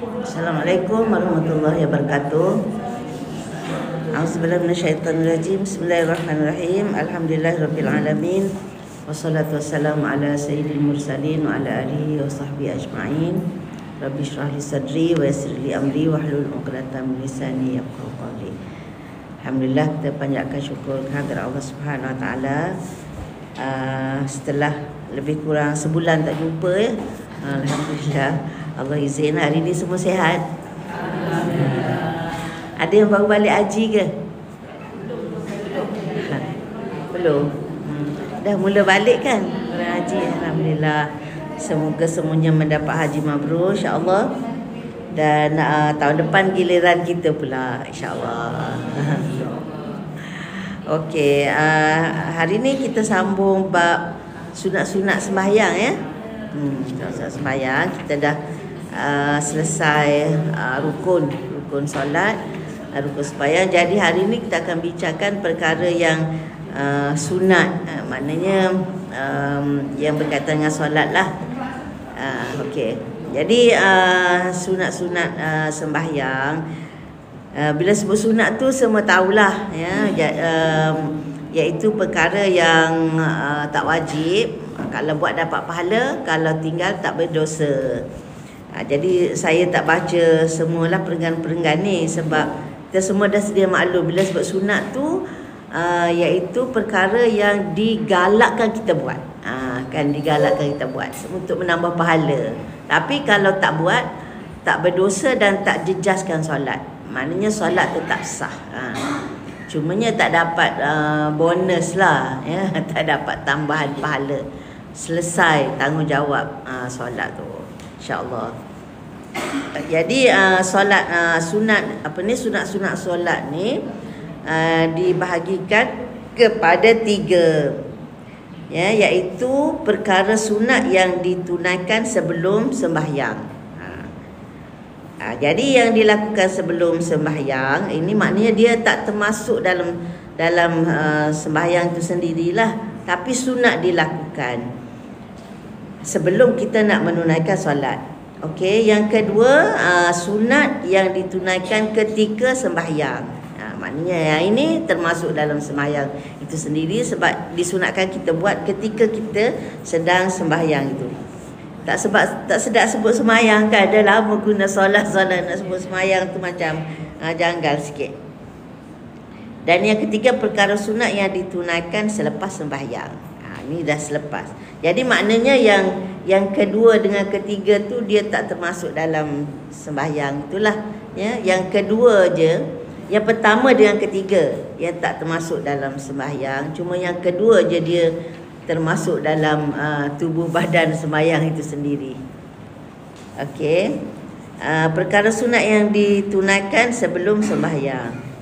Assalamualaikum warahmatullahi wabarakatuh. A'udzubillahi minasyaitonirrajim. Bismillahirrahmanirrahim. Alhamdulillahirabbil alamin. Wassalatu wassalamu ala sayyidil mursalin wa ala alihi wa sahbihi ajma'in. Rabbi shrah li sadri wa yassir li amri wahlul 'uqdatam min lisani yafqahu qawli. Alhamdulillah, kita panjatkan syukur kehadirat Allah Subhanahu wa taala. Setelah lebih kurang sebulan tak jumpa ya. Alhamdulillah, Allah izin hari ni semua sihat. Ada yang baru balik haji ke? Belum. Dah mula balik kan orang haji. Alhamdulillah. Semoga semuanya mendapat haji mabrur insya-Allah. Dan tahun depan giliran kita pula insya-Allah. Okey, hari ni kita sambung bab sunat-sunat sembahyang ya. Sunat sembahyang kita dah selesai rukun solat, rukun sembahyang. Jadi hari ni kita akan bincangkan perkara yang sunat, maknanya yang berkaitan dengan solat lah. Okey. Jadi sunat-sunat sembahyang, bila sebut sunat tu semua tahulah ya, iaitu perkara yang tak wajib. Kalau buat dapat pahala, kalau tinggal tak berdosa. Jadi saya tak baca semualah perenggan-perenggan ni sebab kita semua dah sedia maklum bila sebut sunat tu iaitu perkara yang digalakkan kita buat. Kan digalakkan kita buat untuk menambah pahala. Tapi kalau tak buat, tak berdosa dan tak jejaskan solat. Maknanya solat tetap sah. Cumanya tak dapat bonus lah ya, tak dapat tambahan pahala. Selesai tanggungjawab solat tu insya-Allah. Jadi solat sunat sunat-sunat solat ni dibahagikan kepada 3 ya, iaitu perkara sunat yang ditunaikan sebelum sembahyang. Jadi yang dilakukan sebelum sembahyang ini maknanya dia tak termasuk dalam sembahyang itu sendirilah, tapi sunat dilakukan sebelum kita nak menunaikan solat. Okey, yang kedua sunat yang ditunaikan ketika sembahyang. Maknanya yang ini termasuk dalam sembahyang itu sendiri sebab disunatkan kita buat ketika kita sedang sembahyang itu. Tak sedap sebut sembahyang kan, dah lama guna solat nak sebut sembahyang tu macam janggal sikit. Dan yang ketiga perkara sunat yang ditunaikan selepas sembahyang. Ini dah selepas. Jadi maknanya yang kedua dengan ketiga tu dia tak termasuk dalam sembahyang itulah ya. Yang kedua je, yang pertama dengan ketiga yang tak termasuk dalam sembahyang, cuma yang kedua je dia termasuk dalam tubuh badan sembahyang itu sendiri. Okey. Perkara sunat yang ditunaikan sebelum sembahyang.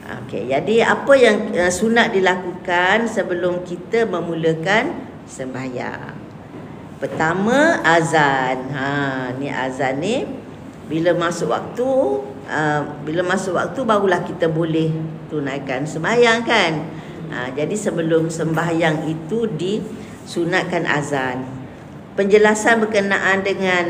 Okey, jadi apa yang sunat dilakukan sebelum kita memulakan sembahyang? Pertama, azan. Ni azan ni bila masuk waktu barulah kita boleh tunaikan sembahyang kan. Jadi sebelum sembahyang itu disunatkan azan. Penjelasan berkenaan dengan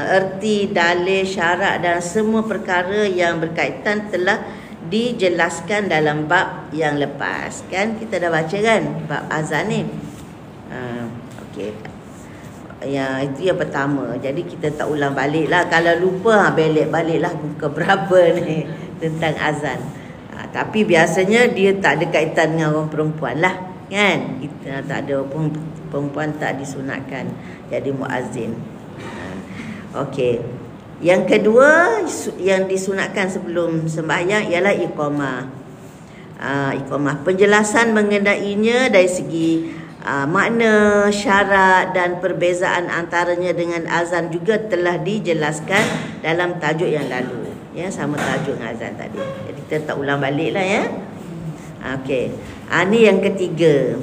erti, dalil, syarat dan semua perkara yang berkaitan telah dijelaskan dalam bab yang lepas kan, kita dah baca kan bab azan ni. Okey. Ya, itu yang pertama. Jadi kita tak ulang balik lah. Kalau lupa balik lah buka berapa ni tentang azan. Tapi biasanya dia tak ada kaitan dengan orang perempuan lah kan. Kita tak ada perempuan tak disunatkan jadi muazzin. Okey. Yang kedua yang disunatkan sebelum sembahyang ialah iqamah. Iqamah, penjelasan mengenainya dari segi makna, syarat dan perbezaan antaranya dengan azan juga telah dijelaskan dalam tajuk yang lalu. Ya, sama tajuk dengan azan tadi. Jadi kita tak ulang balik lah ya. Okey. Ini yang ketiga.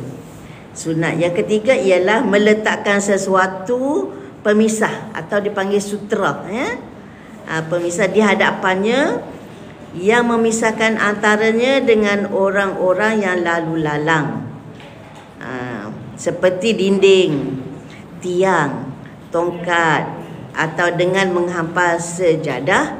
Sunat yang ketiga ialah meletakkan sesuatu pemisah atau dipanggil sutra ya. Pemisah di hadapannya yang memisahkan antaranya dengan orang-orang yang lalu lalang. Seperti dinding, tiang, tongkat, atau dengan menghampas sejadah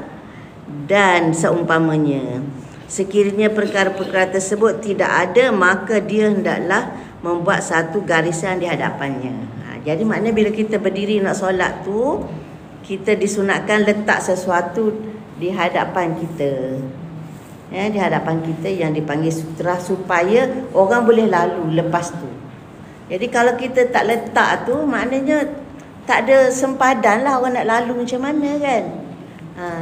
dan seumpamanya. Sekiranya perkara-perkara tersebut tidak ada, maka dia hendaklah membuat satu garisan di hadapannya. Jadi maknanya bila kita berdiri nak solat tu, kita disunatkan letak sesuatu di hadapan kita. Di hadapan kita yang dipanggil sutra, supaya orang boleh lalu lepas tu. Jadi kalau kita tak letak tu, maknanya tak ada sempadan lah orang nak lalu macam mana kan.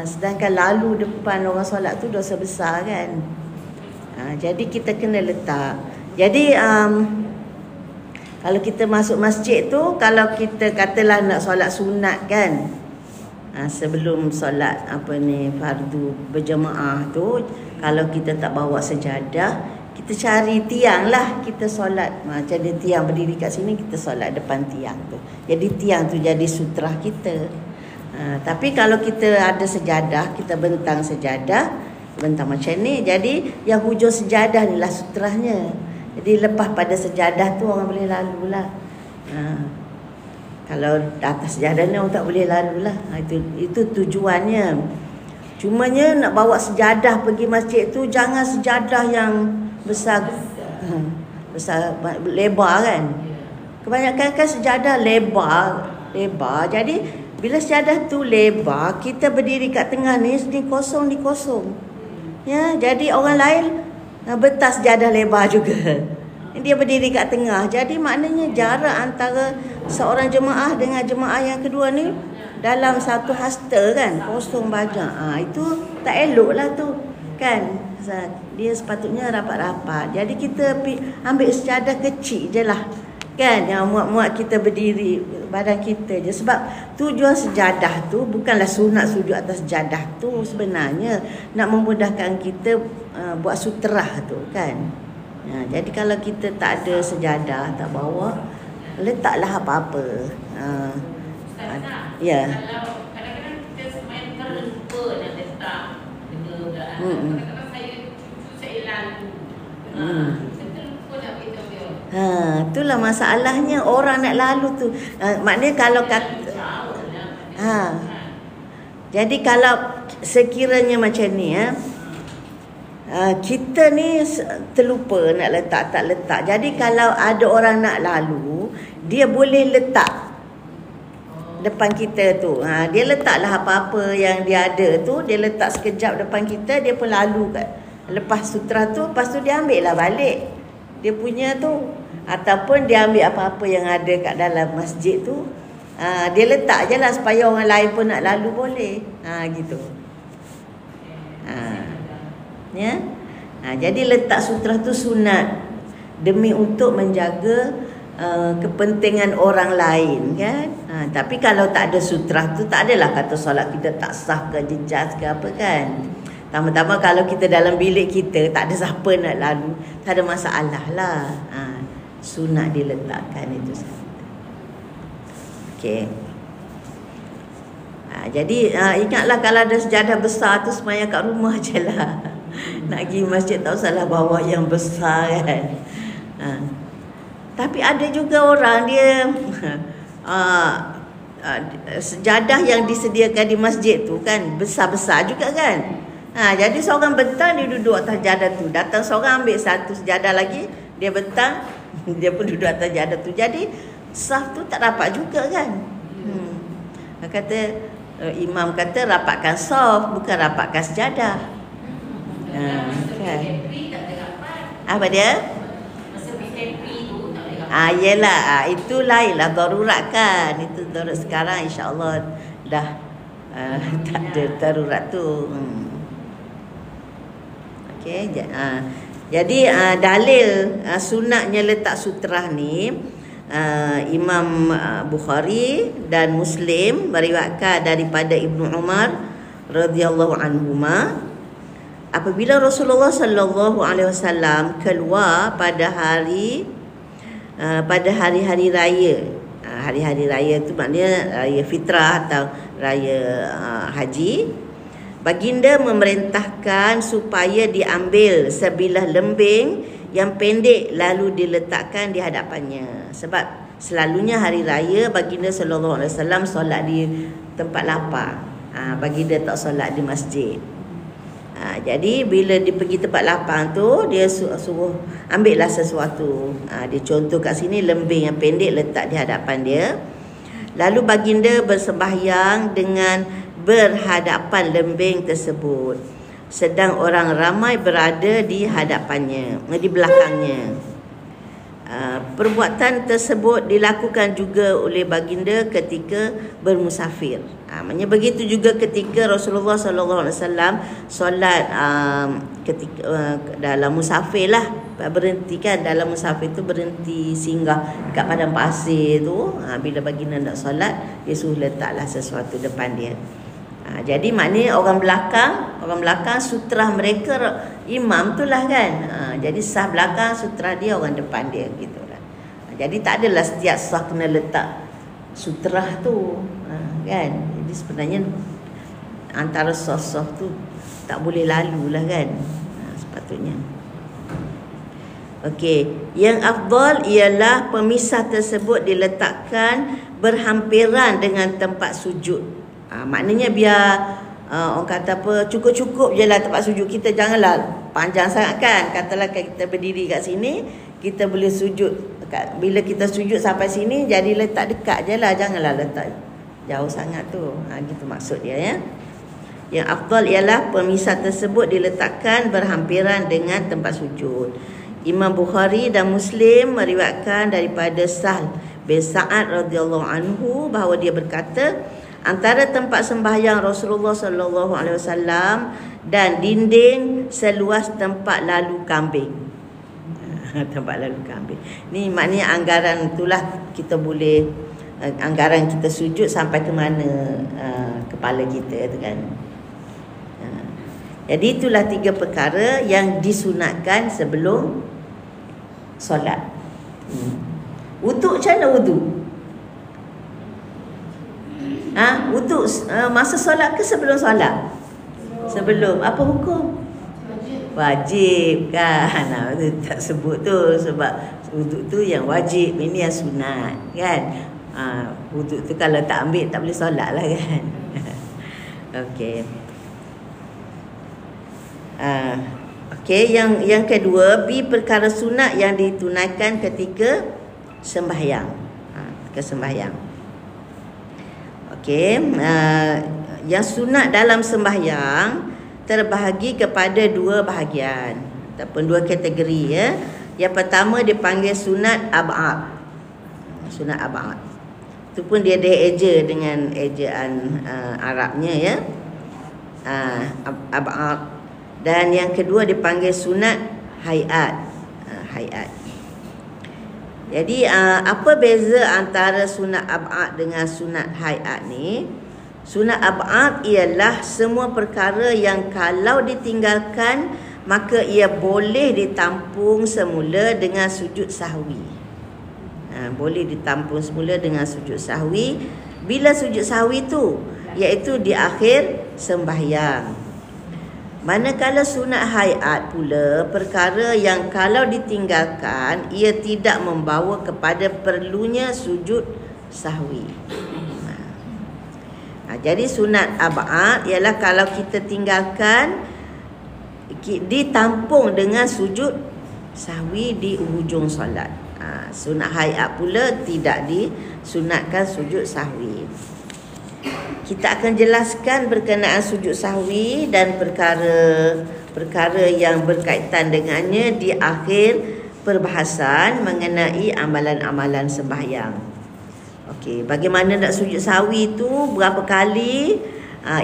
Sedangkan lalu depan orang solat tu dosa besar kan. Jadi kita kena letak. Jadi kalau kita masuk masjid tu, kalau kita katalah nak solat sunat kan, sebelum solat fardu berjemaah tu, kalau kita tak bawa sejadah, kita cari tiang lah, kita solat. Macam ada tiang berdiri kat sini, kita solat depan tiang tu. Jadi tiang tu jadi sutrah kita. Tapi kalau kita ada sejadah, kita bentang sejadah, bentang macam ni, jadi yang hujung sejadah ni lah sutrahnya. Jadi lepas pada sejadah tu orang boleh lalu lah. Kalau atas sejadah ni orang tak boleh lalu lah. Itu tujuannya. Cumanya nak bawa sejadah pergi masjid tu, jangan sejadah yang besar, besar lebar kan. Kebanyakan kan sejadah lebar. Jadi bila sejadah tu lebar, kita berdiri kat tengah ni kosong. Ya, jadi orang lain betas sejadah lebar juga. Dia berdiri kat tengah. Jadi maknanya jarak antara seorang jemaah dengan jemaah yang kedua ni dalam satu hasta kan, kosong banyak. Itu tak elok lah tu kan. Dia sepatutnya rapat-rapat. Jadi kita ambil sejadah kecil je lah kan, yang muat-muat kita berdiri badan kita je. Sebab tujuan sejadah tu bukanlah sunat sujud atas sejadah tu, sebenarnya nak memudahkan kita buat sutrah tu kan. Jadi kalau kita tak ada sejadah, tak bawa, letaklah apa-apa. Ya. Kalau kadang-kadang kita semain terlupa nak letak benda. Kadang-kadang saya lalu. Terlupa nak beritahu dia. Itulah masalahnya orang nak lalu tu. Maknanya kalau jadi kalau sekiranya macam ni kita ni terlupa nak letak, tak letak. Jadi kalau ada orang nak lalu, dia boleh letak depan kita tu. Dia letaklah apa-apa yang dia ada tu, dia letak sekejap depan kita, dia pun lalu kat. Lepas sutra tu, lepas tu dia ambil lah balik dia punya tu. Ataupun dia ambil apa-apa yang ada kat dalam masjid tu, dia letak je lah supaya orang lain pun nak lalu boleh. Gitu. Ya. Jadi letak sutra tu sunat demi untuk menjaga kepentingan orang lain kan. Tapi kalau tak ada sutra tu, tak adalah kata solat kita tak sah ke, jejas ke apa kan. Tama-tama kalau kita dalam bilik kita tak ada siapa nak lalu, tak ada masalah lah. Sunat diletakkan itu saja. Okey. Jadi ingatlah kalau ada sejadah besar tu semayang kat rumah je lah. Nak pergi masjid tak usahlah bawa yang besar kan. Tapi ada juga orang dia sejadah yang disediakan di masjid tu kan besar-besar juga kan. Jadi seorang bentang, dia duduk atas sejadah tu. Datang seorang ambil satu sejadah lagi, dia bentang, dia pun duduk atas sejadah tu. Jadi saf tu tak rapat juga kan. Kata imam kata rapatkan saf, bukan rapatkan sejadah. Kan. Apa dia? Yelah, itu lainlah darurat kan. Itu darurat sekarang insya-Allah dah tak ada darurat tu. Okey, jadi dalil sunatnya letak sutrah ni, Imam Bukhari dan Muslim meriwayatkan daripada Ibnu Umar radhiyallahu anhuma, apabila Rasulullah sallallahu alaihi wasallam keluar pada hari-hari raya. Hari-hari raya tu maknanya raya fitrah atau raya haji. Baginda memerintahkan supaya diambil sebilah lembing yang pendek lalu diletakkan di hadapannya. Sebab Selalunya hari raya baginda sallallahu alaihi wasallam solat di tempat lapang. Baginda tak solat di masjid. Jadi bila dia pergi tempat lapang tu, dia suruh ambillah sesuatu. Dia contoh kat sini lembing yang pendek letak di hadapan dia. Lalu baginda bersembahyang dengan berhadapan lembing tersebut, sedang orang ramai berada di hadapannya, di belakangnya. Perbuatan tersebut dilakukan juga oleh baginda ketika bermusafir. Maksudnya begitu juga ketika Rasulullah sallallahu alaihi wasallam solat ketika dalam musafir lah, berhenti kan dalam musafir tu, berhenti singgah dekat padang pasir tu. Bila baginda nak solat, dia suruh letaklah sesuatu depan dia. Jadi maknanya orang belakang sutrah mereka imam tu lah kan. Jadi sah belakang, sutrah dia orang depan dia gitu lah. Jadi tak adalah setiap sah kena letak sutrah tu kan. Jadi sebenarnya antara sah-sah tu tak boleh lalu lah kan. Sepatutnya. Okey, yang afdal ialah pemisah tersebut diletakkan berhampiran dengan tempat sujud. Maknanya biar orang kata apa, cukup-cukup je lah tempat sujud kita. Janganlah panjang sangat kan. Katalah kita berdiri kat sini, kita boleh sujud. Bila kita sujud sampai sini, jadi letak dekat je lah. Janganlah letak jauh sangat tu. Gitu maksud dia ya. Yang afdal ialah pemisah tersebut diletakkan berhampiran dengan tempat sujud. Imam Bukhari dan Muslim meriwayatkan daripada Sahl bin Sa'ad radhiyallahu anhu bahawa dia berkata, antara tempat sembahyang Rasulullah sallallahu alaihi wasallam dan dinding seluas tempat lalu kambing. Tempat lalu kambing. Ni maknanya anggaran itulah kita boleh, anggaran kita sujud sampai ke mana kepala kita tu kan. Jadi itulah 3 perkara yang disunatkan sebelum solat. Wuduk macam mana wuduk? Wuduk masa solat ke sebelum solat? Sebelum. Apa hukum? Wajib kan. Tak sebut tu sebab wuduk tu yang wajib, ini yang sunat kan. Wuduk tu kalau tak ambil tak boleh solat lah kan. Okey. Okey, yang kedua, perkara sunat yang ditunaikan ketika sembahyang. Kesembahyang. Okey, yang sunat dalam sembahyang terbahagi kepada 2 bahagian ataupun 2 kategori ya. Yang pertama dipanggil sunat ab'ad. Sunat ab'ad. Itu pun dia eja dengan ejaan Arabnya ya. Ab'ad. Dan yang kedua dipanggil sunat hayat. Hayat. Jadi apa beza antara sunat ab'ad dengan sunat hayat ni? Sunat ab'ad ialah semua perkara yang kalau ditinggalkan maka ia boleh ditampung semula dengan sujud sahwi. Boleh ditampung semula dengan sujud sahwi. Bila sujud sahwi tu? Iaitu di akhir sembahyang. Manakala sunat hayat pula perkara yang kalau ditinggalkan ia tidak membawa kepada perlunya sujud sahwi. Jadi sunat ab'ad ialah kalau kita tinggalkan ditampung dengan sujud sahwi di hujung solat. Sunat hayat pula tidak disunatkan sujud sahwi. Kita akan jelaskan berkenaan sujud sahwi dan perkara yang berkaitan dengannya di akhir perbahasan mengenai amalan-amalan sembahyang. Okey, bagaimana nak sujud sahwi itu, berapa kali,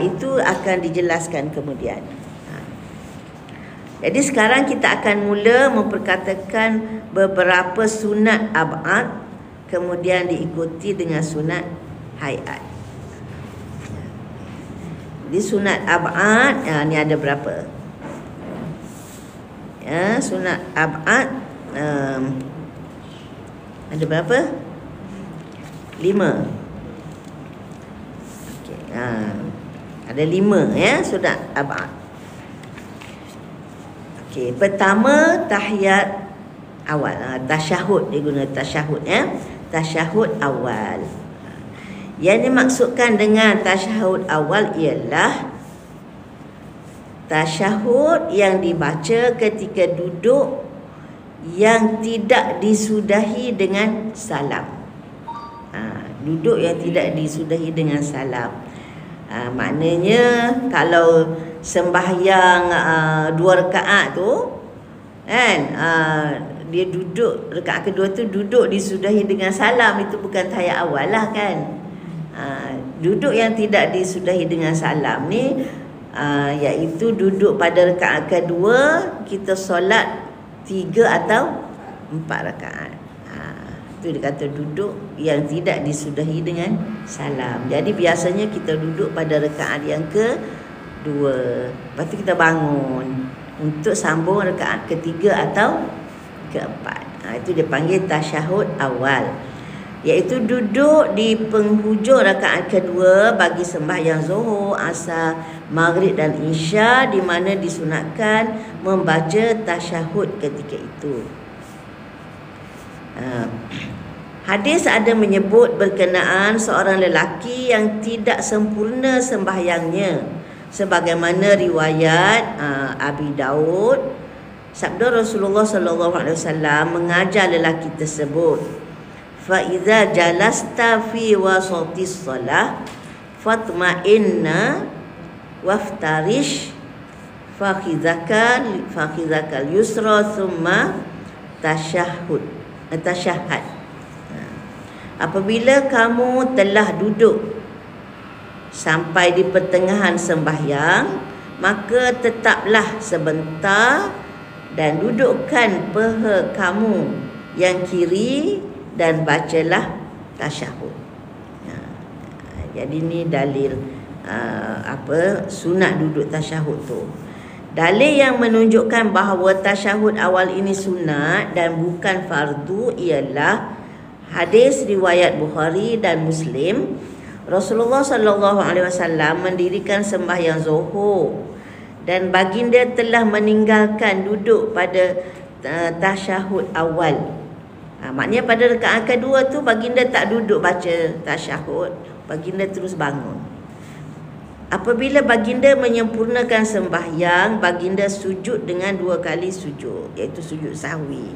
itu akan dijelaskan kemudian. Jadi sekarang kita akan mula memperkatakan beberapa sunat ab'ad, kemudian diikuti dengan sunat hayat. Di sunat ab'ad, ni ada berapa? Ya, sunat ab'ad ada berapa? 5. Okey, ada 5 ya sunat ab'ad. Okey, pertama tahiyat awal, tasyahud, dia guna tasyahud ya. tasyahud awal. Yang dimaksudkan dengan tasyahud awal ialah tasyahud yang dibaca ketika duduk yang tidak disudahi dengan salam. Duduk yang tidak disudahi dengan salam. Maknanya kalau sembahyang 2 rakaat tu kan, dia duduk rakaat kedua tu duduk disudahi dengan salam, itu bukan tahiyat awal lah kan. Duduk yang tidak disudahi dengan salam ni iaitu duduk pada rakaat kedua kita solat 3 atau 4 rakaat. Itu dia kata duduk yang tidak disudahi dengan salam. Jadi biasanya kita duduk pada rakaat yang kedua, lepas tu kita bangun untuk sambung rakaat ketiga atau keempat. Itu dia panggil tasyahud awal, iaitu duduk di penghujung rakaat kedua bagi sembahyang zuhur, asar, maghrib dan isya, di mana disunatkan membaca tasyahud ketika itu. Hadis ada menyebut berkenaan seorang lelaki yang tidak sempurna sembahyangnya, sebagaimana riwayat Abi Daud. Sabda Rasulullah SAW mengajar lelaki tersebut, fa iza jalasta fi wasatis shalah fatma'inna waftarish fakhidhakal yusra thumma tasyahhad. Apabila kamu telah duduk sampai di pertengahan sembahyang, maka tetaplah sebentar dan dudukkan paha kamu yang kiri dan bacalah tasyahud. Jadi ni dalil sunat duduk tasyahud tu. Dalil yang menunjukkan bahawa tasyahud awal ini sunat dan bukan fardu ialah hadis riwayat Bukhari dan Muslim. Rasulullah SAW mendirikan sembahyang zuhur dan baginda telah meninggalkan duduk pada tasyahud awal. Maknanya pada rakaat kedua tu baginda tak duduk baca tasyahud, baginda terus bangun. Apabila baginda menyempurnakan sembahyang, baginda sujud dengan 2 kali sujud, iaitu sujud sahwi.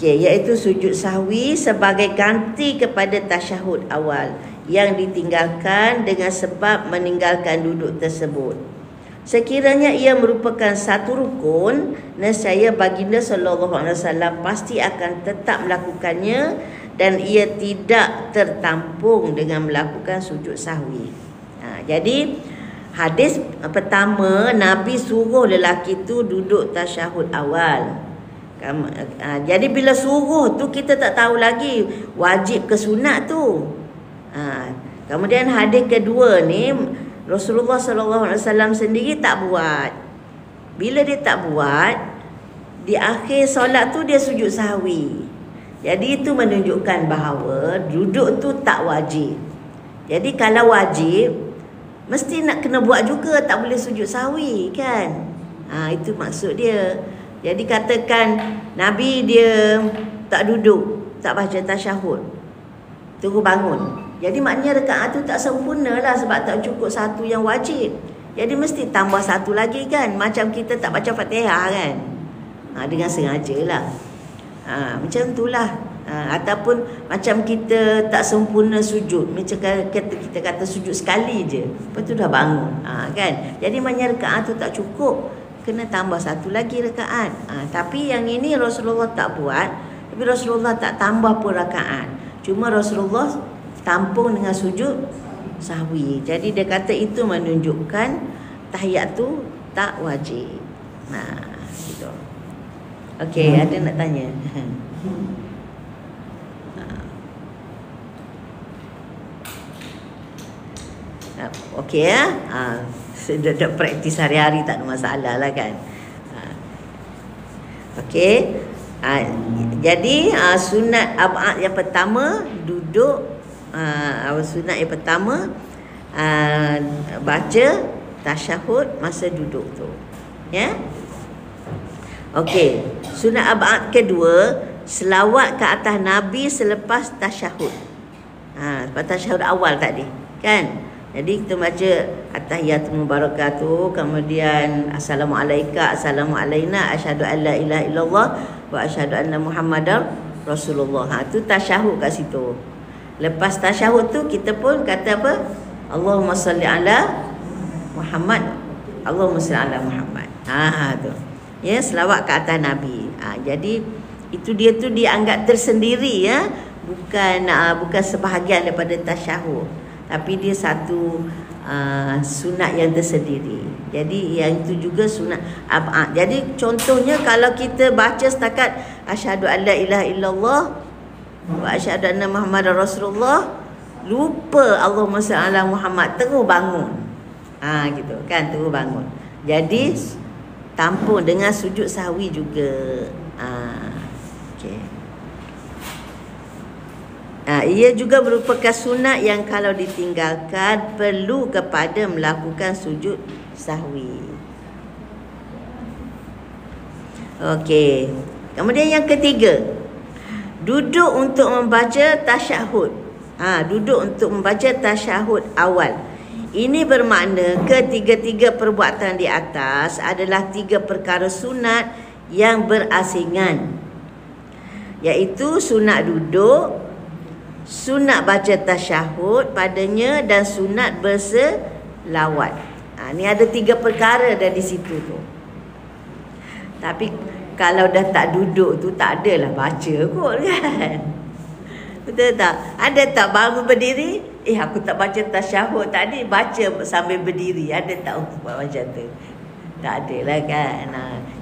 Iaitu sujud sahwi sebagai ganti kepada tasyahud awal yang ditinggalkan dengan sebab meninggalkan duduk tersebut. Sekiranya ia merupakan satu rukun, nescaya baginda SAW pasti akan tetap melakukannya dan ia tidak tertampung dengan melakukan sujud sahwi. Jadi hadis pertama, Nabi suruh lelaki tu duduk tasyahud awal. Jadi bila suruh tu kita tak tahu lagi wajib ke sunat tu. Kemudian hadis kedua ni Rasulullah SAW sendiri tak buat. Bila dia tak buat, di akhir solat tu dia sujud sahwi. Jadi itu menunjukkan bahawa duduk tu tak wajib. Jadi kalau wajib, mesti nak kena buat juga, tak boleh sujud sahwi kan. Itu maksud dia. Jadi katakan Nabi dia tak duduk, tak baca tasyahud, terus bangun. Jadi maknanya rakaat tu tak sempurna lah, sebab tak cukup satu yang wajib. Jadi mesti tambah satu lagi kan. Macam kita tak baca Fatihah kan. Dengan sengaja lah. Macam itulah. Ataupun macam kita tak sempurna sujud, macam kita kata sujud sekali je, lepas tu dah bangun, kan. Jadi maknanya rakaat tu tak cukup, kena tambah satu lagi rakaat. Tapi yang ini Rasulullah tak buat. Tapi Rasulullah tak tambah pun rakaat, cuma Rasulullah tampung dengan sujud sahwi. Jadi dia kata itu menunjukkan tahiyat tu tak wajib. Gitu. Okey, ada nak tanya? Okey ya. Sudah praktis hari-hari, tak ada masalah lah kan. Okey. Jadi sunat ab'ad yang pertama duduk. Sunat yang pertama baca tasyahud masa duduk tu. Ya. Okey. Sunat ab'ad kedua, selawat ke atas Nabi selepas tasyahud. Lepas tasyahud awal tadi, kan? Jadi kita baca at-tahiyyatu mubarakatuh, kemudian assalamualaikum, assalamualaina, asyhadu an la ilaha illallah wa asyhadu anna muhammadar rasulullah. Tu tasyahud kat situ. Lepas tasyahud tu kita pun kata apa? Allahumma salli ala Muhammad. Allahumma salli ala Muhammad. Tu. Ya, selawat ke atas Nabi. Jadi itu dia tu dianggap tersendiri, ya. Bukan sebahagian daripada tasyahud, tapi dia satu sunat yang tersendiri. Jadi yang itu juga sunat ab'ad. Jadi contohnya kalau kita baca setakat asyhadu an la ilaha illallah wa asyhadu anna muhammadar rasulullah, lupa Allahumma salli ala Muhammad, terus bangun. Gitu kan, terus bangun. Jadi tampung dengan sujud sahwi juga. Okey. Ia juga merupakan sunat yang kalau ditinggalkan perlu kepada melakukan sujud sahwi. Okey. Kemudian yang ketiga, duduk untuk membaca tasyahud. Duduk untuk membaca tasyahud awal. Ini bermakna ketiga-tiga perbuatan di atas adalah 3 perkara sunat yang berasingan, iaitu sunat duduk, sunat baca tasyahud padanya, dan sunat berselawat. Ni ada 3 perkara dah di situ tu. Tapi kalau dah tak duduk tu, tak adalah baca kot, kan? Betul tak? Ada tak baru berdiri, aku tak baca tasyahud tadi, baca sambil berdiri. Ada tak buat macam tu? Tak adalah, kan?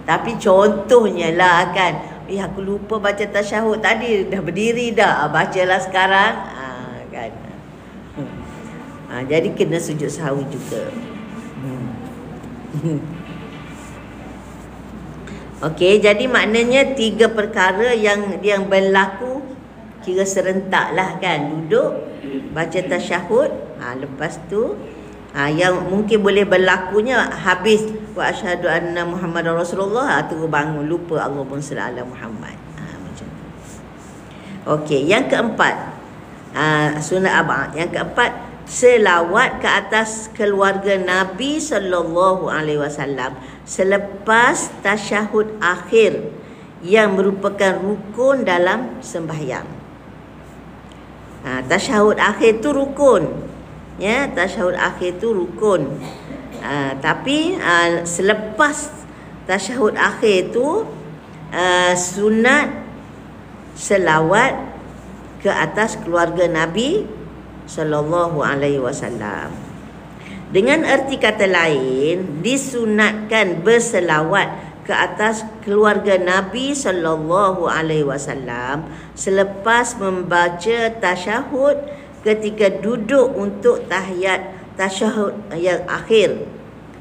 Tapi contohnya lah, kan, aku lupa baca tasyahud tadi, dah berdiri dah, bacalah sekarang, kan? Jadi kena sujud sahwi juga. Okey, jadi maknanya 3 perkara yang berlaku kira serentak lah, kan? Duduk, baca tasyahud, lepas tu yang mungkin boleh berlakunya habis wa asyhadu anna muhammadar rasulullah, terus bangun, lupa Allahumma salli ala Muhammad. Macam tu. Okey, yang keempat, sunat ab'ad. Yang keempat, selawat ke atas keluarga Nabi sallallahu alaihi wasallam selepas tasyahud akhir yang merupakan rukun dalam sembahyang. Tasyahud akhir tu rukun. Ya, tasyahud akhir tu rukun. Tapi selepas tasyahud akhir tu sunat selawat ke atas keluarga Nabi sallallahu alaihi wasallam. Dengan erti kata lain, disunatkan berselawat ke atas keluarga Nabi sallallahu alaihi wasallam selepas membaca tasyahud ketika duduk untuk tahiyat tasyahud yang akhir,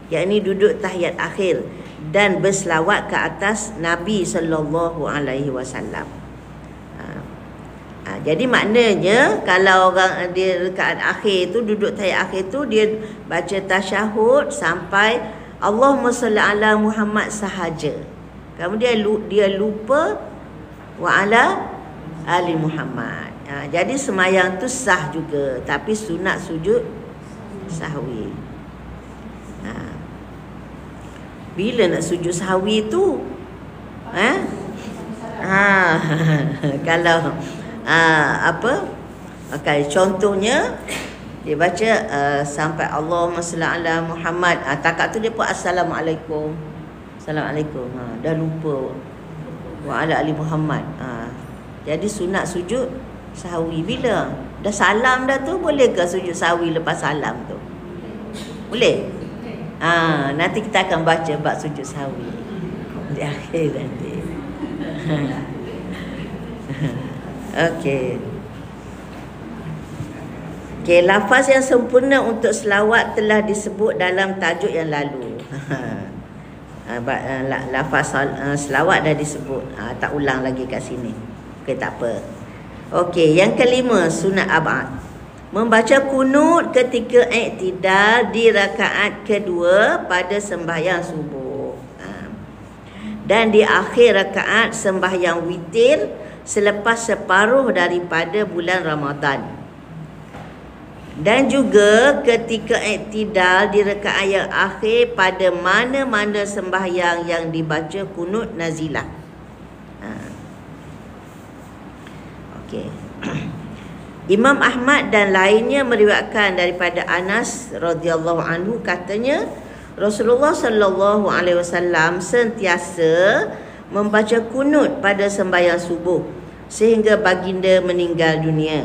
yakni duduk tahiyat akhir, dan berselawat ke atas Nabi sallallahu alaihi wasallam. Jadi maknanya kalau orang dia rakaat akhir tu, duduk tahiyat akhir tu, dia baca tasyahud sampai Allahumma salli ala Muhammad sahaja. Kemudian dia lupa wa ala ali Muhammad. Jadi semayang tu sah juga, tapi sunat sujud sahwi. Bila nak sujud sahwi tu? Kalau okay, contohnya dia baca sampai Allahumma salli ala Muhammad, takat tu dia pun assalamualaikum. Assalamualaikum. Dah lupa wa ala ali Muhammad. Jadi sunat sujud sahwi bila dah salam dah tu, boleh ke sujud sahwi lepas salam tu? Boleh? Nanti kita akan baca bab sujud sahwi di akhir nanti. Okey. Okey, lafaz yang sempurna untuk selawat telah disebut dalam tajuk yang lalu. Lafaz selawat dah disebut. Tak ulang lagi kat sini. Okey, tak apa. Okey, yang kelima, sunat ab'ad. Membaca kunut ketika iktidal di rakaat kedua pada sembahyang subuh. Dan di akhir rakaat sembahyang witir selepas separuh daripada bulan Ramadan. Dan juga ketika iktidal di rakaat yang akhir pada mana-mana sembahyang yang dibaca kunut nazilah. Okey. Imam Ahmad dan lainnya meriwayatkan daripada Anas radhiyallahu anhu, katanya Rasulullah sallallahu alaihi wasallam sentiasa membaca kunut pada sembahyang subuh sehingga baginda meninggal dunia.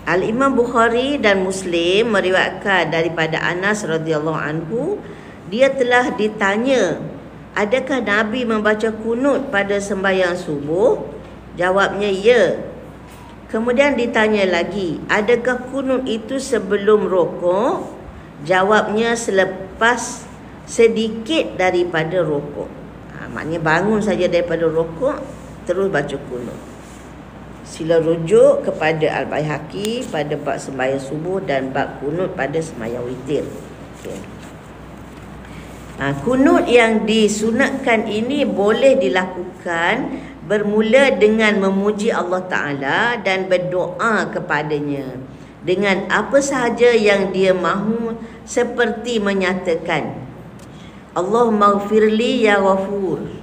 Al-Imam Bukhari dan Muslim meriwayatkan daripada Anas radhiyallahu anhu, dia telah ditanya, adakah Nabi membaca kunut pada sembahyang subuh? Jawabnya ya. Kemudian ditanya lagi, adakah kunut itu sebelum rukuk? Jawabnya selepas sedikit daripada rukuk. Maknanya bangun saja daripada rukuk terus baca kunut. Sila rujuk kepada Al-Baihaqi pada bab sembahyang subuh dan bab kunut pada sembahyang witir. Okay. Kunut yang disunatkan ini boleh dilakukan bermula dengan memuji Allah Ta'ala dan berdoa kepadanya dengan apa sahaja yang dia mahu, seperti menyatakan Allahumma ghfirli ya ghafur.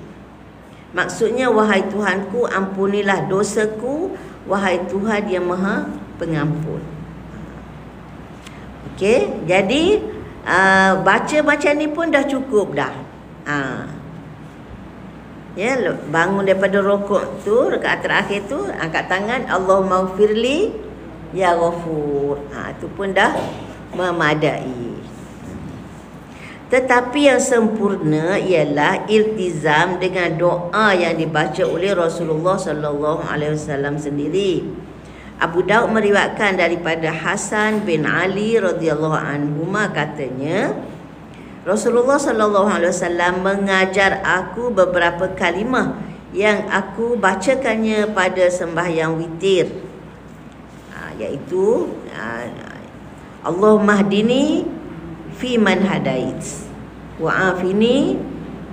Maksudnya, wahai Tuhanku, ampunilah dosaku, wahai Tuhan yang Maha Pengampun. Okey, jadi baca macam ni pun dah cukup dah. Ya, bangun daripada rukuk tu, rakaat terakhir tu, angkat tangan, Allahumma ghfirli ya ghafur. Itu pun dah memadai. Tetapi yang sempurna ialah iltizam dengan doa yang dibaca oleh Rasulullah sallallahu alaihi wasallam sendiri. Abu Daud meriwayatkan daripada Hasan bin Ali radhiyallahu anhuma, katanya Rasulullah sallallahu alaihi wasallam mengajar aku beberapa kalimah yang aku bacakannya pada sembahyang witir, iaitu Allahumma hdini fi man hadait, wa afini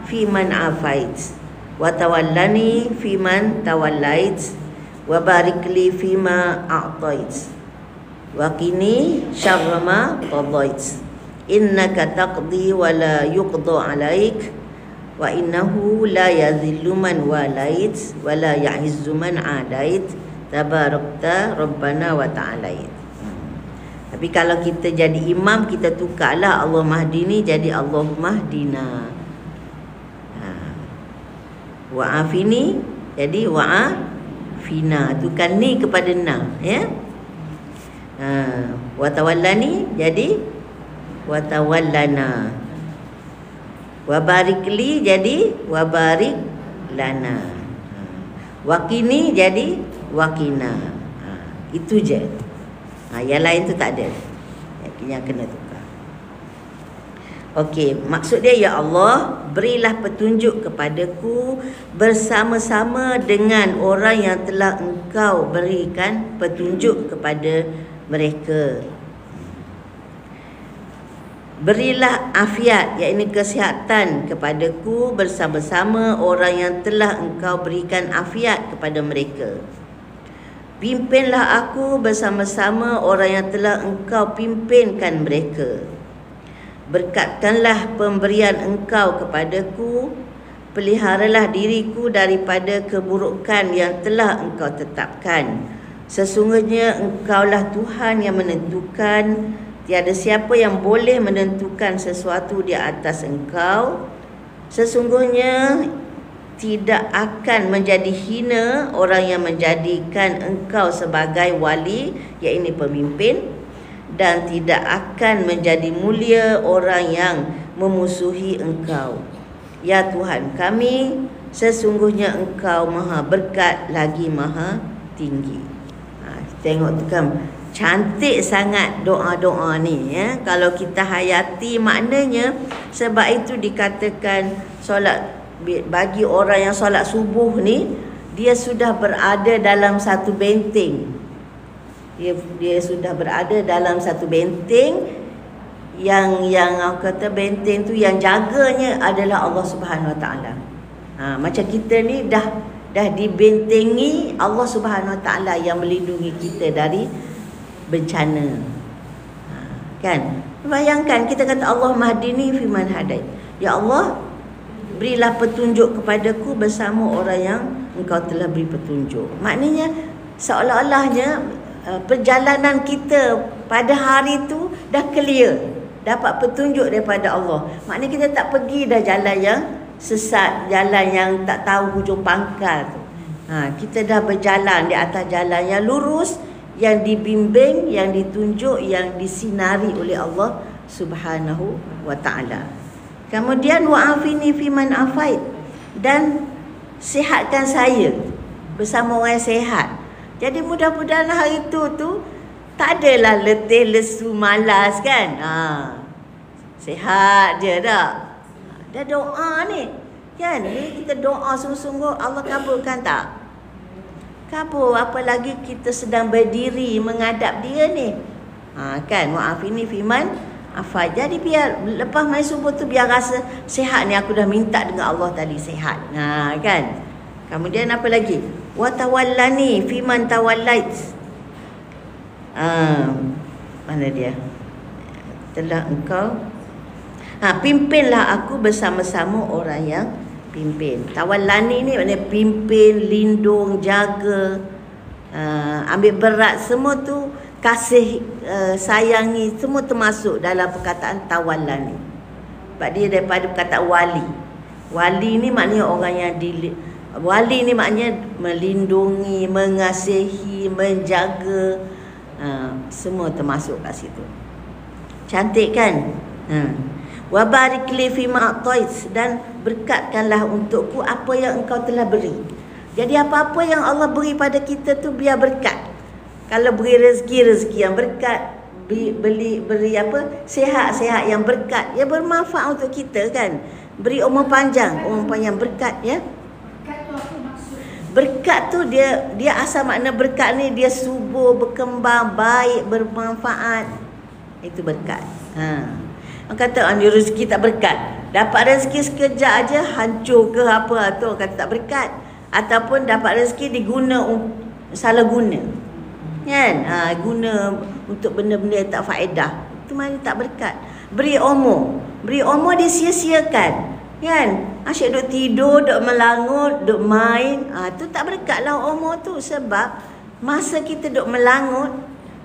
fi man afait, wa tawallani fi man tawallait, wa barik li fi ma a'tait, wa qini syarra ma qadait, innaka taqdi wa la yuqda alaik, wa innahu la yadhillu man walait wa la ya'izzu man adait, tabarakta rabbana wa ta'alait. Tapi kalau kita jadi imam, kita tukarlah Allahumma hdini jadi Allahumma hdina. Wa'afini jadi wa'afina. Tukar ni kepada na, ya. Wa tawallani jadi wa tawallana. Wa barikli jadi wa barik lana. Waqini jadi waqina. Itu je. Yang lain tu tak ada. Yang kena tukar. Okey, maksud dia, ya Allah, berilah petunjuk kepadaku bersama-sama dengan orang yang telah Engkau berikan petunjuk kepada mereka. Berilah afiat, iaitu kesihatan kepadaku bersama-sama orang yang telah Engkau berikan afiat kepada mereka. Pimpinlah aku bersama-sama orang yang telah Engkau pimpinkan mereka. Berkatkanlah pemberian Engkau kepadaku. Peliharalah diriku daripada keburukan yang telah Engkau tetapkan. Sesungguhnya Engkaulah Tuhan yang menentukan. Tiada siapa yang boleh menentukan sesuatu di atas Engkau. Sesungguhnya tidak akan menjadi hina orang yang menjadikan Engkau sebagai wali, iaitu pemimpin, dan tidak akan menjadi mulia orang yang memusuhi Engkau. Ya Tuhan kami, sesungguhnya Engkau maha berkat lagi maha tinggi. Tengok tu kan, cantik sangat doa-doa ni, ya. Kalau kita hayati maknanya, sebab itu dikatakan solat, bagi orang yang solat subuh ni, dia sudah berada dalam satu benteng. Dia sudah berada dalam satu benteng yang aku kata benteng tu yang jaganya adalah Allah Subhanahu Wa Taala. Macam kita ni dah dah dibentengi Allah Subhanahu Wa Taala yang melindungi kita dari bencana. Kan? Bayangkan kita kata Allah mahdini fiman hadait. Ya Allah, berilah petunjuk kepadaku bersama orang yang Engkau telah beri petunjuk. Maknanya seolah-olahnya perjalanan kita pada hari itu dah clear, dapat petunjuk daripada Allah. Maknanya kita tak pergi dah jalan yang sesat, jalan yang tak tahu hujung pangkal tu. Kita dah berjalan di atas jalan yang lurus, yang dibimbing, yang ditunjuk, yang disinari oleh Allah Subhanahu Wa Taala. Kemudian wa'afini fiman afait, dan sihatkan saya bersama orang yang sihat. Jadi mudah-mudahan hari itu tu tak adalah letih, lesu, malas kan. Sihat je dah. Dah doa ni kan. Ni kita doa sungguh-sungguh, Allah kabulkan tak? Kabul. Apalagi kita sedang berdiri menghadap dia ni. Kan, wa'afini fiman afait. Jadi biar lepas main subuh tu biar rasa sihat ni, aku dah minta dengan Allah tadi sihat. Kan. Kemudian apa lagi? Wa tawallani fiman tawallait. Mana dia? Telah engkau pimpinlah aku bersama-sama orang yang pimpin. Tawallani ni maknanya pimpin, lindung, jaga, ambil berat, semua tu kasih, sayangi, semua termasuk dalam perkataan tawallani. Sebab dia daripada perkataan wali. Wali ni maknanya orang yang wali ni maknanya melindungi, mengasihi, menjaga, semua termasuk kat situ. Cantik kan? Wa barik li fima atait, dan berkatkanlah untukku apa yang engkau telah beri. Jadi apa-apa yang Allah beri pada kita tu biar berkat. Kalau beri rezeki yang berkat, beri apa? Sihat yang berkat, ya bermanfaat untuk kita kan. Beri umur panjang berkat ya. Berkat tu dia asal makna berkat ni dia subur, berkembang, baik, bermanfaat. Itu berkat. Orang kata rezeki tak berkat. Dapat rezeki sekejap aja hancur ke apa tu kata tak berkat. Ataupun dapat rezeki diguna salah guna. Kan? Guna untuk benda-benda yang tak faedah. Itu mana tak berkat. Beri umur disia-siakan. Kan? Asyik duk tidur, duk melangut, duk main. Tu tak berkat lah umur tu. Sebab masa kita duk melangut,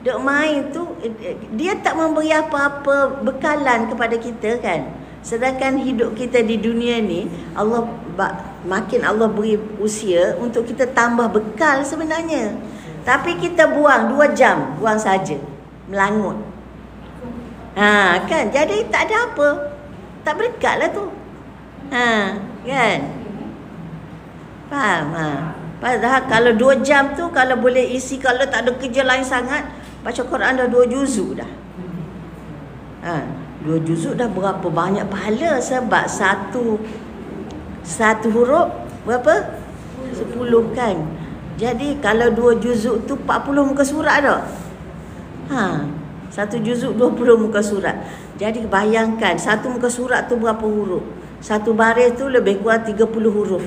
duk main tu, dia tak memberi apa-apa bekalan kepada kita kan. Sedangkan hidup kita di dunia ni, Allah makin Allah beri usia untuk kita tambah bekal sebenarnya. Tapi kita buang 2 jam, buang saja melangut. Kan? Jadi tak ada apa. Tak berkat lah tu. Kan? Faham? Padahal kalau 2 jam tu, kalau boleh isi, kalau tak ada kerja lain sangat, baca Quran dah 2 juzuk dah. 2 juzuk dah berapa banyak pahala. Sebab satu huruf berapa? 10 kan. Jadi kalau 2 juzuk tu 40 muka surat dah. 1 juzuk 20 muka surat. Jadi bayangkan satu muka surat tu berapa huruf. Satu baris tu lebih kurang 30 huruf.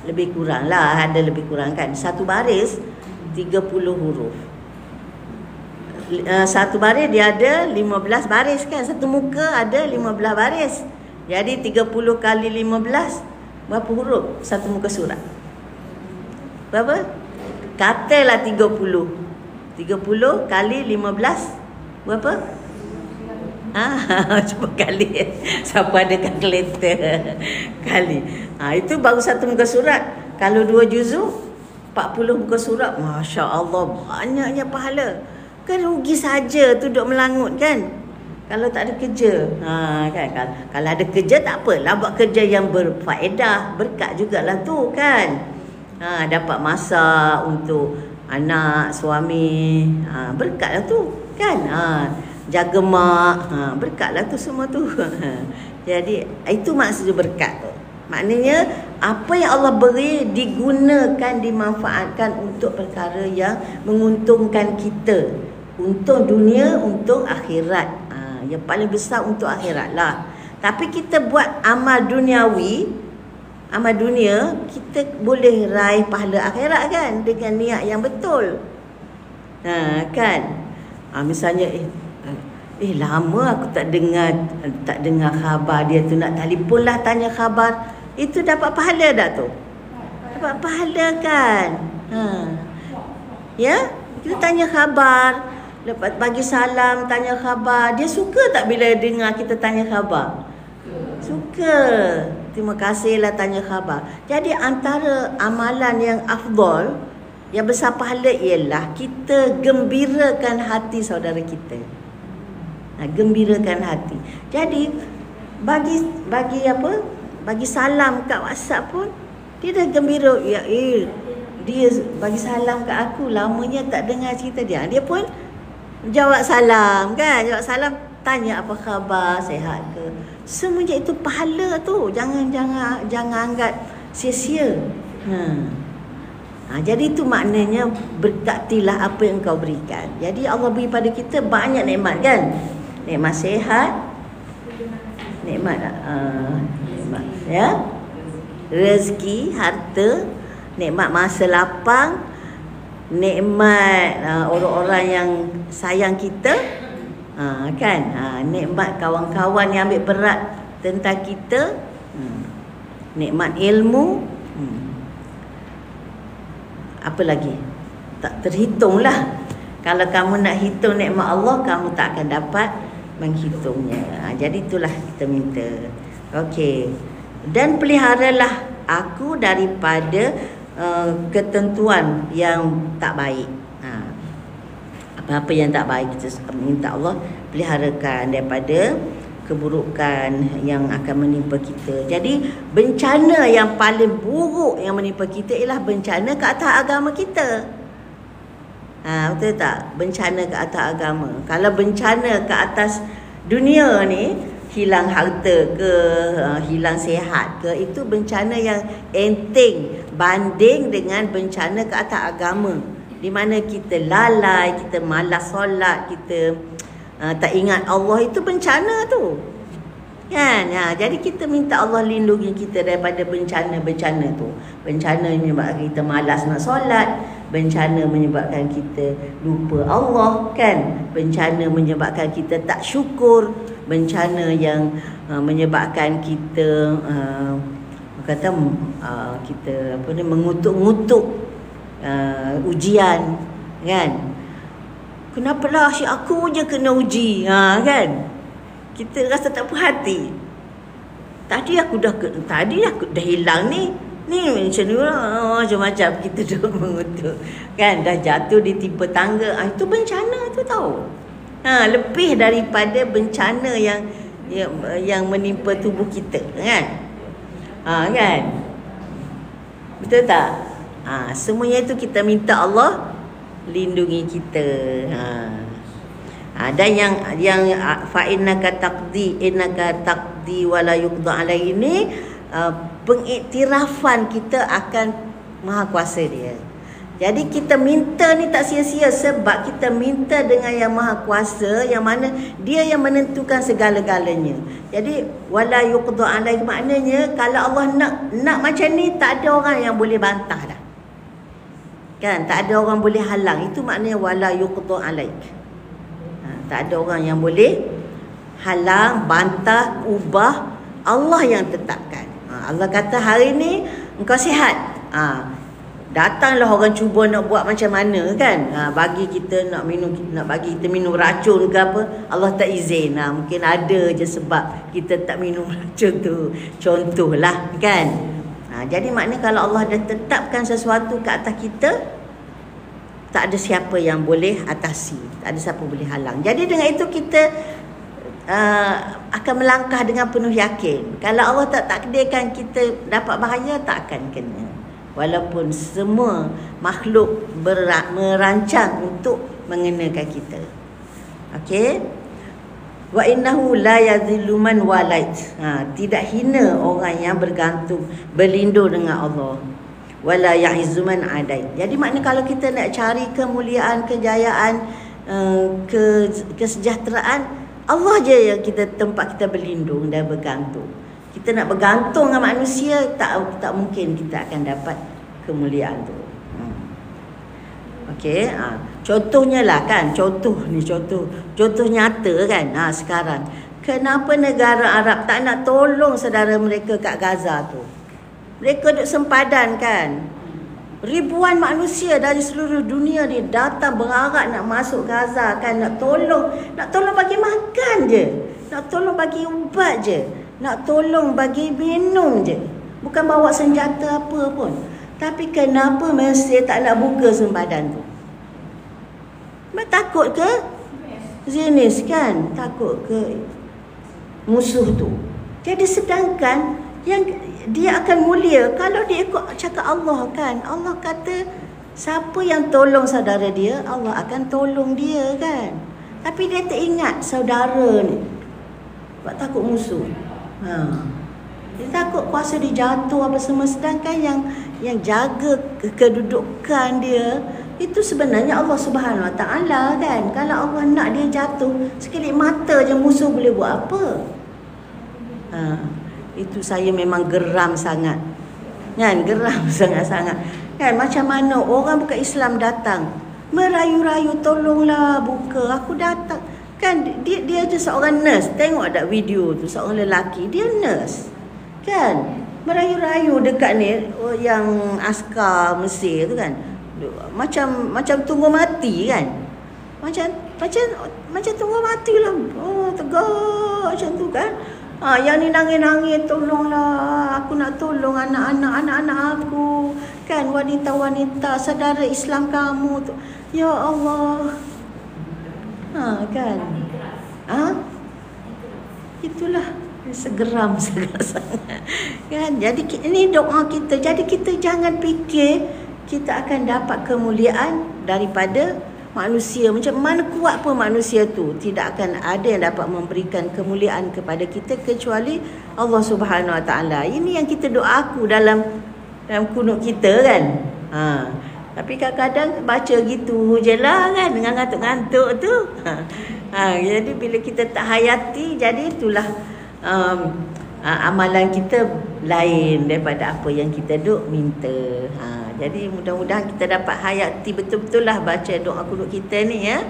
Lebih kurang lah, ada lebih kurang kan. Satu baris 30 huruf. Satu baris dia ada 15 baris kan. Satu muka ada 15 baris. Jadi 30 kali 15 berapa huruf satu muka surat? Berapa? Katalah 30. 30 kali 15 berapa? Cuba kali. Siapa ada kalkulator? Kali. Itu baru satu muka surat. Kalau 2 juzuk 40 muka surat. Masya Allah, banyaknya pahala. Kan rugi saja tu duduk melangut kan. Kalau tak ada kerja. Kan? Kalau ada kerja tak apalah, buat kerja yang berfaedah, berkat jugalah tu kan. Dapat masak untuk anak, suami, berkatlah tu kan. Jaga mak, berkatlah tu semua tu. Jadi itu maksud berkat tu. Maknanya apa yang Allah beri digunakan, dimanfaatkan untuk perkara yang menguntungkan kita. Untung dunia, untung akhirat. Yang paling besar untuk akhirat lah. Tapi kita buat amal duniawi, amal dunia, kita boleh raih pahala akhirat kan, dengan niat yang betul. Kan. Misalnya lama aku tak dengar khabar dia tu, nak telefon lah tanya khabar. Itu dapat pahala tak tu? Dapat pahala kan? Ya, kita tanya khabar, lepas bagi salam, tanya khabar. Dia suka tak bila dengar kita tanya khabar? Suka. Terima kasihlah tanya khabar. Jadi antara amalan yang afdal, yang besar pahala, ialah kita gembirakan hati saudara kita. Gembirakan hati. Jadi bagi apa? Bagi salam kat WhatsApp pun dia dah gembira. Ya, dia bagi salam kat aku, lamanya tak dengar cerita dia. Dia pun jawab salam kan? Jawab salam, tanya apa khabar, sihat ke. Semuanya itu pahala tu. Jangan anggap sia-sia. Jadi itu maknanya berkatilah apa yang kau berikan. Jadi Allah beri pada kita banyak nikmat kan? Nikmat sihat, nikmat ya, rezeki, harta, nikmat masa lapang, nikmat orang-orang yang sayang kita, kan? Nikmat kawan-kawan yang ambil berat tentang kita, nikmat ilmu, apa lagi? Tak terhitung lah. Kalau kamu nak hitung nikmat Allah, kamu tak akan dapat menghitungnya. Jadi itulah kita minta. Okey. Dan peliharalah aku daripada ketentuan yang tak baik. Apa-apa yang tak baik, kita minta Allah peliharakan daripada keburukan yang akan menimpa kita. Jadi bencana yang paling buruk yang menimpa kita ialah bencana ke atas agama kita. Betul tak? Bencana ke atas agama. Kalau bencana ke atas dunia ni, hilang harta ke, hilang sihat ke, itu bencana yang enteng banding dengan bencana ke atas agama, di mana kita lalai, kita malas solat, kita tak ingat Allah. Itu bencana tu kan? Jadi kita minta Allah lindungi kita daripada bencana-bencana tu. Bencana menyebabkan kita malas nak solat, bencana menyebabkan kita lupa Allah kan, bencana menyebabkan kita tak syukur, bencana yang menyebabkan kita kita mengutuk-ngutuk ujian kan. Kenapalah asyik aku je kena uji, kan? Kita rasa tak puas hati. Tadi aku dah hilang ni macam ni lah, macam-macam kita duduk mengutuk kan, dah jatuh ditimpa tangga. Itu bencana tu tau. Lebih daripada bencana yang menimpa tubuh kita kan. Kan? Betul tak? Semuanya itu kita minta Allah lindungi kita. Dan yang fa innaka taqdi wala yuqda alaihi ini, pengiktirafan kita akan Maha Kuasa dia. Jadi kita minta ni tak sia-sia, sebab kita minta dengan yang Maha Kuasa, yang mana dia yang menentukan segala-galanya. Jadi wala yuqda alaihi maknanya kalau Allah nak macam ni, tak ada orang yang boleh bantah dah. Kan, tak ada orang boleh halang. Itu maknanya wala yuqda alaihi. Tak ada orang yang boleh halang, bantah, ubah. Allah yang tetapkan. Allah kata hari ni engkau sihat. Datanglah orang cuba nak buat macam mana kan. Bagi kita nak bagi kita minum racun ke apa, Allah tak izin. Mungkin ada je sebab kita tak minum racun tu. Contohlah kan. Jadi maknanya kalau Allah dah tetapkan sesuatu ke atas kita, tak ada siapa yang boleh atasi, tak ada siapa boleh halang. Jadi dengan itu kita akan melangkah dengan penuh yakin. Kalau Allah tak takdirkan kita dapat bahaya, tak akan kena. Walaupun semua makhluk merancang untuk mengenakan kita. Okey. Wa innahu la yadhillu man walait. Tidak hina orang yang bergantung, berlindung dengan Allah. Wala ya'izzu man adai. Jadi maknanya kalau kita nak cari kemuliaan, kejayaan, kesejahteraan, Allah je yang tempat kita berlindung dan bergantung. kita nak bergantung dengan manusia, tak mungkin kita akan dapat kemuliaan tu. Okey, contohnya lah kan, contoh nyata kan. Sekarang kenapa negara Arab tak nak tolong saudara mereka kat Gaza tu? Mereka duk sempadan kan. Ribuan manusia dari seluruh dunia ni datang berharap nak masuk Gaza kan, nak tolong bagi makan je, nak tolong bagi ubat je, nak tolong bagi minum je, bukan bawa senjata apa pun. Tapi kenapa Mesir tak nak buka sempadan tu? Mereka takut ke Zionis kan, takut ke musuh tu. Jadi sedangkan yang dia akan mulia kalau dia ikut cakap Allah kan. Allah kata siapa yang tolong saudara dia, Allah akan tolong dia kan. Tapi dia tak ingat saudara ni, sebab takut musuh. Dia takut kuasa dia jatuh apa semua. Sedangkan yang jaga kedudukan dia itu sebenarnya Allah Subhanahu Wa Taala kan. Kalau Allah nak dia jatuh, sekelip mata je musuh boleh buat apa? Itu saya memang geram sangat. Kan, geram sangat-sangat. Kan, macam mana orang bukan Islam datang merayu-rayu, tolonglah buka, aku datang. Kan dia je seorang nurse. Tengok ada video tu, seorang lelaki, dia nurse. Kan, merayu-rayu dekat ni yang askar Mesir tu kan. Macam tunggu mati kan. Macam tunggu mati lah. Tegak macam tu kan. Yang ni nangis-nangis, tolonglah, aku nak tolong anak-anak aku. Kan, wanita-wanita saudara Islam kamu tu. Ya Allah. Kan. Itulah segeram sangat. Kan, jadi ini doa kita. Jadi kita jangan fikir kita akan dapat kemuliaan daripada manusia. Macam mana kuat pun manusia tu, tidak akan ada yang dapat memberikan kemuliaan kepada kita kecuali Allah Subhanahu Wa Taala. Ini yang kita doaku dalam kunut kita kan. Tapi kadang-kadang baca gitu je lah kan, dengan ngantuk-ngantuk tu. Jadi bila kita tak hayati, jadi itulah amalan kita lain daripada apa yang kita duk minta. Jadi mudah-mudahan kita dapat hayati betul-betul lah baca doa kunut kita ni ya.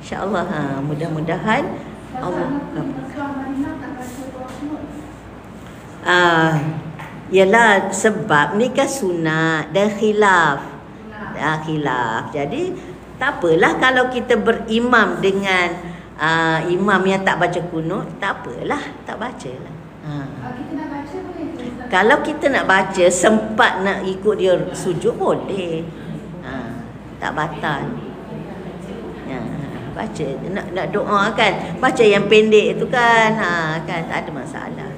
InsyaAllah. Mudah-mudahan Allah. Yalah, sebab ni kan sunat dan khilaf. Khilaf. Jadi tak apalah kalau kita berimam dengan imam yang tak baca kunut, tak apalah, tak bacalah. Kita nak baca boleh? Kalau kita nak baca, sempat nak ikut dia sujud boleh. Tak batal. Baca, nak doa kan, baca yang pendek tu kan. Kan tak ada masalah.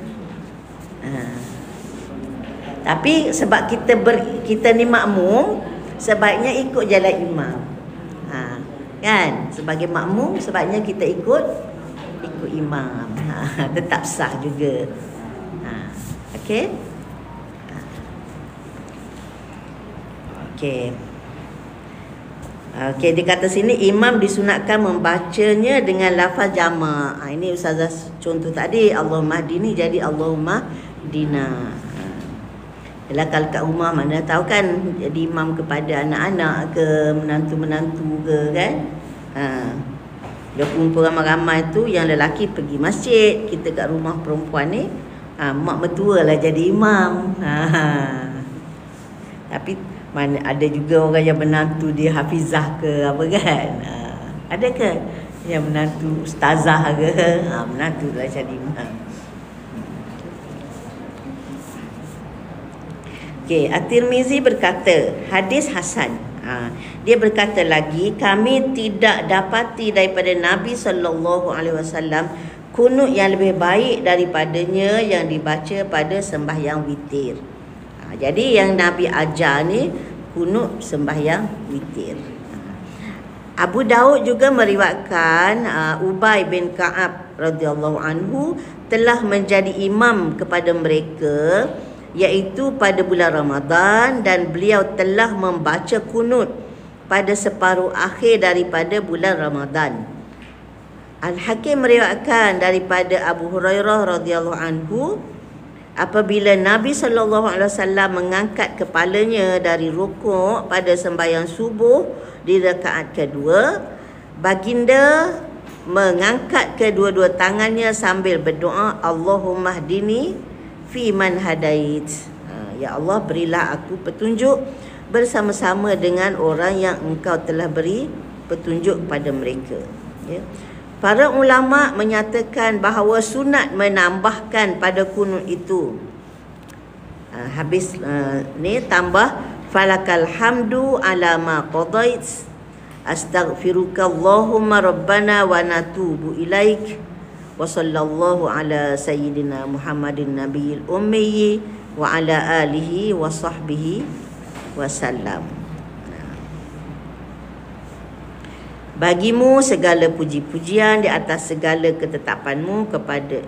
Tapi sebab kita ni makmum, sebaiknya ikut jalan imam. Kan, sebagai makmum sebaiknya kita ikut imam. Tetap sah juga. Okey. Okey, dia kata sini imam disunatkan membacanya dengan lafaz jamak. Ini ustazah contoh tadi, Allahumma hdini jadi Allahumma dina. Yalah, kalau kat rumah mana tahu kan jadi imam kepada anak-anak ke menantu-menantu ke kan. Dia kumpul ramai-ramai tu, yang lelaki pergi masjid, kita kat rumah perempuan ni mak mertua lah jadi imam. Tapi mana ada juga orang yang menantu dia hafizah ke apa kan. Ada ke yang menantu ustazah ke, menantu lah jadi imam. Okey, At-Tirmizi berkata hadis hasan. Dia berkata lagi, kami tidak dapati daripada Nabi SAW kunut yang lebih baik daripadanya yang dibaca pada sembahyang witir. Jadi yang Nabi ajar ni kunut sembahyang witir. Abu Daud juga meriwayatkan Ubay bin Ka'ab radhiyallahu anhu telah menjadi imam kepada mereka, iaitu pada bulan Ramadan, dan beliau telah membaca kunut pada separuh akhir daripada bulan Ramadan. Al-Hakim meriwayatkan daripada Abu Hurairah radhiyallahu anhu, apabila Nabi SAW mengangkat kepalanya dari rukuk pada sembahyang subuh di rakaat kedua, baginda mengangkat kedua-dua tangannya sambil berdoa, Allahumma hdini fi man hadait. Ya Allah, berilah aku petunjuk bersama-sama dengan orang yang engkau telah beri petunjuk kepada mereka. Ya. Para ulama menyatakan bahawa sunat menambahkan pada kunut itu. Habis ni tambah falakal hamdu ala ma qadait astaghfirukallahumma rabbana wa natubu ilaik wa sallallahu ala sayyidina Muhammadin nabiyil ummi wa ala alihi wa sahbihi wasallam. Bagimu segala puji-pujian di atas segala ketetapanmu kepada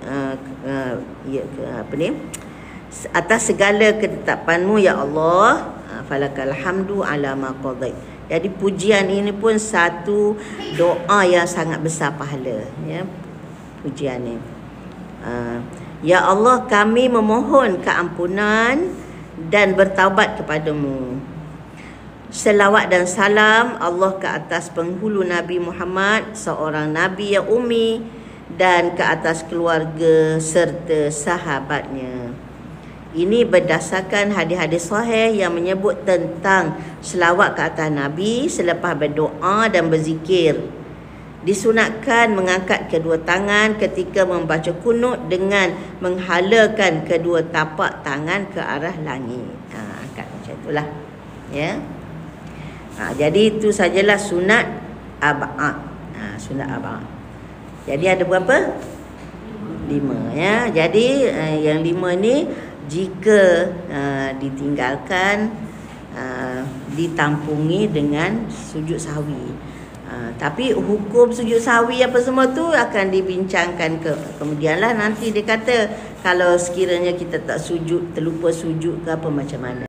atas segala ketetapanmu ya Allah. Falakal hamdu ala ma qadait. Jadi pujian ini pun satu doa yang sangat besar pahala, ya. Pujian ni. Ya Allah, kami memohon keampunan dan bertaubat kepadamu. Selawat dan salam Allah ke atas penghulu Nabi Muhammad, seorang Nabi yang ummi, dan ke atas keluarga serta sahabatnya. Ini berdasarkan hadis-hadis sahih yang menyebut tentang selawat ke atas Nabi selepas berdoa dan berzikir. Disunatkan mengangkat kedua tangan ketika membaca kunut dengan menghalakan kedua tapak tangan ke arah langit. Angkat macam itulah. Ya. Jadi itu sajalah sunat ab'ad. Sunat ab'ad. Jadi ada berapa? 5, ya. Jadi yang 5 ni jika ditinggalkan ditampungi dengan sujud sahwi. Tapi hukum sujud sahwi apa semua tu akan dibincangkan kemudianlah. Nanti dia kata kalau sekiranya kita tak sujud, terlupa sujud ke apa macam mana.